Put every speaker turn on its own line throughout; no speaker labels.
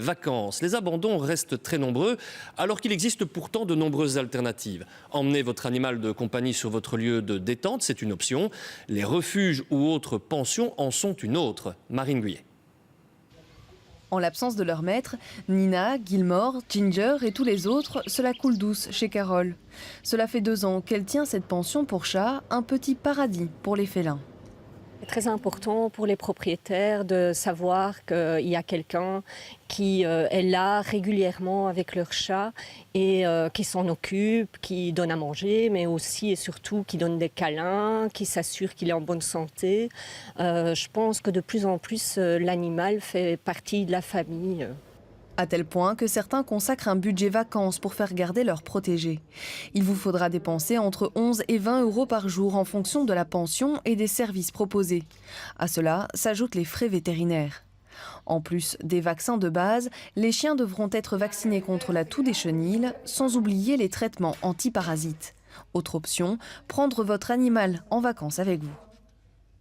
vacances. Les abandons restent très nombreux, alors qu'il existe pourtant de nombreuses alternatives. Emmenez votre animal de compagnie sur votre lieu de détente, c'est une option. Les refuges ou autres pensions en sont une autre. Marine Guyet.
En l'absence de leur maître, Nina, Gilmore, Ginger et tous les autres, cela coule douce chez Carole. Cela fait 2 ans qu'elle tient cette pension pour chats, un petit paradis pour les félins.
C'est très important pour les propriétaires de savoir qu'il y a quelqu'un qui est là régulièrement avec leur chat et qui s'en occupe, qui donne à manger, mais aussi et surtout qui donne des câlins, qui s'assure qu'il est en bonne santé. Je pense que de plus en plus, l'animal fait partie de la famille.
À tel point que certains consacrent un budget vacances pour faire garder leurs protégés. Il vous faudra dépenser entre 11 et 20 euros par jour en fonction de la pension et des services proposés. À cela s'ajoutent les frais vétérinaires. En plus des vaccins de base, les chiens devront être vaccinés contre la toux des chenilles, sans oublier les traitements antiparasites. Autre option, prendre votre animal en vacances avec vous.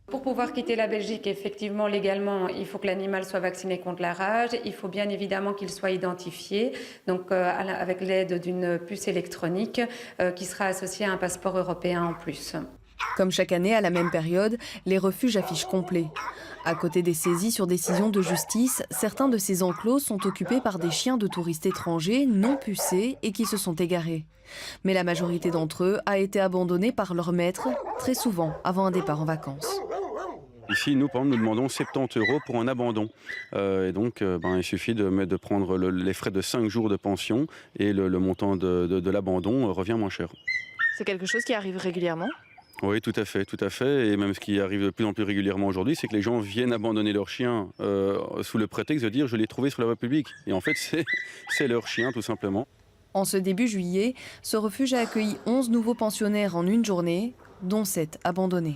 Pour pouvoir quitter la Belgique, effectivement, légalement, il faut que l'animal soit vacciné contre la rage. Il faut bien évidemment qu'il soit identifié, donc avec l'aide d'une puce électronique qui sera associée à un passeport européen en plus.
Comme chaque année à la même période, les refuges affichent complet. À côté des saisies sur décision de justice, certains de ces enclos sont occupés par des chiens de touristes étrangers non pucés et qui se sont égarés. Mais la majorité d'entre eux a été abandonnée par leur maître, très souvent avant un départ en vacances.
Ici, nous, par exemple, nous demandons 70 euros pour un abandon. Et donc, il suffit de prendre les frais de 5 jours de pension et le montant de l'abandon revient moins cher.
C'est quelque chose qui arrive régulièrement ?
Oui, tout à fait. Et même ce qui arrive de plus en plus régulièrement aujourd'hui, c'est que les gens viennent abandonner leurs chiens sous le prétexte de dire « je l'ai trouvé sur la voie publique ». Et en fait, c'est leur chien, tout simplement.
En ce début juillet, ce refuge a accueilli 11 nouveaux pensionnaires en une journée, dont 7 abandonnés.